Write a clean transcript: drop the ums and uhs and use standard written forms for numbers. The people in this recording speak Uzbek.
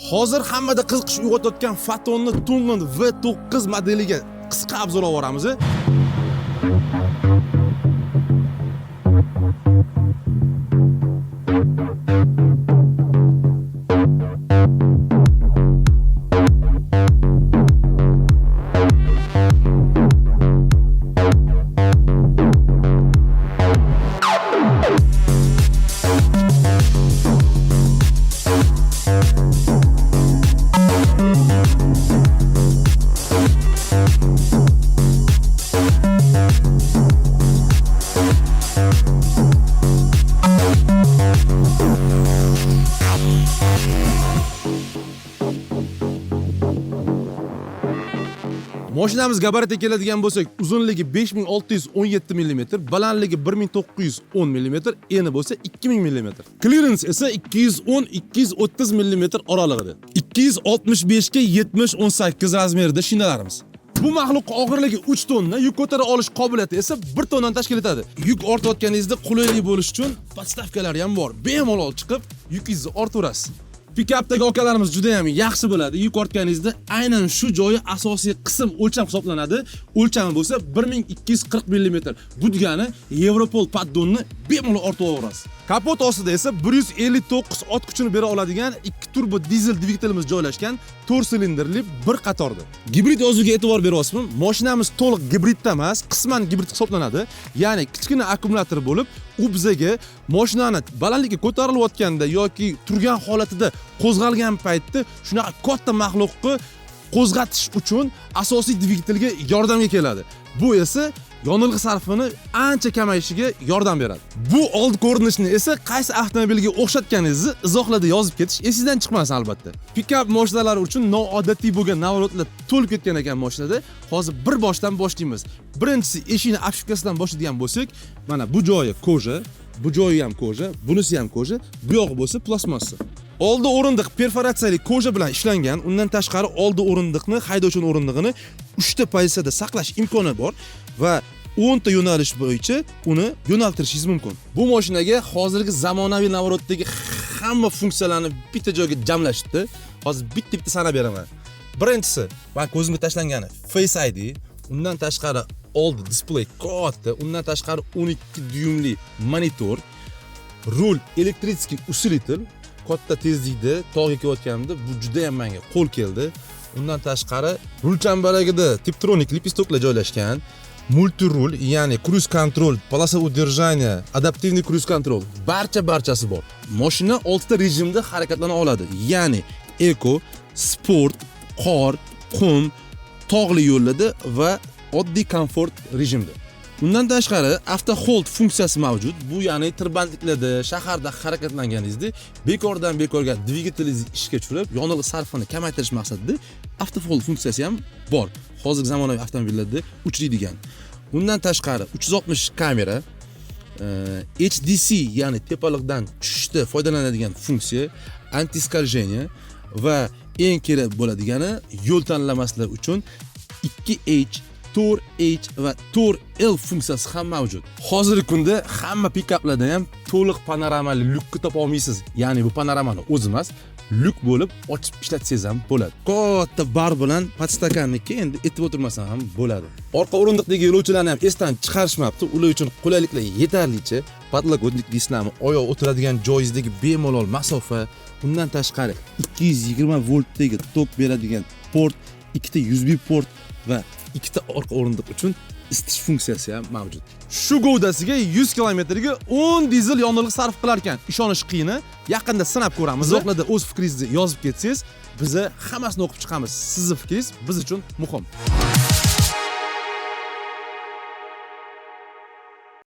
Hozir hammada qiziqish uyg'otayotgan Foton'ni Tunland V9 modeliga qisqa obzor olib boramiz. Mashinamiz gabaritiga keladigan bo'lsak, uzunligi 5617 mm, balandligi 1910 mm, eni bo'lsa 2000 mm. Clearance esa 210-230 mm oralig'ida. 265 ga 70-18 razmerida shinalarimiz. Bu maxluq og'irligi 3 tonna, yuk ko'tara olish qobiliyati esa 1 tonnani tashkil etadi. Yuk ortayotganingizda qulaylik bo'lish uchun podstavkalari ham bor. Bemalol chiqib yukingizni ortaverasiz. Pikapdagi okalarimiz juda ham yaxshi bo'ladi. Yuk ortganingizda aynan shu joyi asosiy qism o'lcham hisoblanadi. O'lchami bo'lsa 1240 mm. Bu degani Europol paddonni bemalol ortib olaverasiz. Kapot ostida esa 159 ot kuchini bera oladigan 2 turbo dizel dvigatelimiz joylashgan, 4 silindrli bir qatorda. Gibrid yozuviga e'tibor beryapsizmi? Mashinamiz to'liq gibridda emas, qisman gibrid hisoblanadi. Ya'ni kichkina akkumulyator bo'lib, u bizaga mashinani balandlikka ko'tarilayotganda yoki turgan holatida qo'zg'algan paytda shunaqa katta maxluqni qo'zg'atish uchun asosiy dvigatelga yordamga keladi. Bu esa yonilg'i sarfini ancha kamayishiga yordam beradi. Bu old ko'rinishni esa qaysi avtomobilga o'xshatganingizni izohlarda yozib ketish esingizdan chiqmasin albatta. Pikap mashinalari uchun noodatiy bo'lgan navrotlar to'lib ketgan ekan mashinada. Hozir bir boshdan boshlaymiz. Birinchisi eshikning obshivkasidan boshlaydigan bo'lsak, mana bu joyi koja, bu joyi ham koja, bunisi ham koja, bu yog'i bo'lsa plastmassa. Oldi o'rindiq perforatsiyali koja bilan ishlangan. Undan tashqari oldi o'rindiqni, haydovchi o'rindig'ini 3 ta pozitsiyada saqlash imkoni bor va 10 ta yo'nalish bo'yicha uni yo'naltirishingiz mumkin. Bu mashinaga hozirgi zamonaviy navrotdagi hamma funksiyalarni bitta joyga jamlashdi. Hozir bitta sanab beraman. Birinchisi, men ko'zimga tashlangani Face ID, undan tashqari oldi displey katta, undan tashqari 12 dyumli monitor, rul elektritskiy usilitel, katta tezlikda tog'ga ketayotganimda bu juda ham menga qo'l keldi. Undan tashqari rul chambaragida Tiptronic lipistoklar joylashgan. Multirul, ya'ni cruise control, polasa udержания, adaptivniy cruise control barchasi bor. Mashina 6 ta rejimda harakatlana oladi. Ya'ni Eco, Sport, qor, qum, tog'li yo'llarda va oddiy komfort rejimda. Undan tashqari avto hold funksiyasi mavjud. Bu ya'ni tirbandliklarda, shaharda harakatlanganingizda bekordan bekorga dvigatelingizni ishga tushirib, yonilg'i sarfini kamaytirish maqsadida avto hold funksiyasi ham bor. Hozirgi zamonaviy avtomobillarda uchraydigan. Undan tashqari 360 kamera, HDC ya'ni tepaliqdan tushishda foydalanadigan funksiya, antiskольжение va eng kerak bo'ladigani yo'l tanlamaslar uchun 2H, 4H va 4L funksiyasi ham mavjud. Hozirgi kunda hamma pikaplarda ham to'liq panoramali lyukni topa olmaysiz. Ya'ni bu panoramani o'zi emas, lyuk bo'lib ochib ishlatsangiz ham bo'ladi. Katta bar bilan podstakannikka endi etib o'tirmasam ham bo'ladi. Orqa o'rindiqdagi yo'lovchilarni ham esdan chiqarishmabdi. Ular uchun qulayliklar yetarlicha. Podlokotnik disnami, oyoq o'tiradigan joyingizdagi bemalol masofa, undan tashqari 220 voltdagi tok beradigan port, 2 ta USB port va 2 ta orqa o'rindiq uchun isitish funksiyasi ham mavjud. Shu govdasiga 100 kilometrga 10 dizel yonilg'i sarf qilar ekan. Ishonish qiyin. Yaqinda sinab ko'ramiz. Izohlarda o'z fikringizni yozib ketsangiz, biz hammasini o'qib chiqamiz. Sizning fikringiz biz uchun muhim.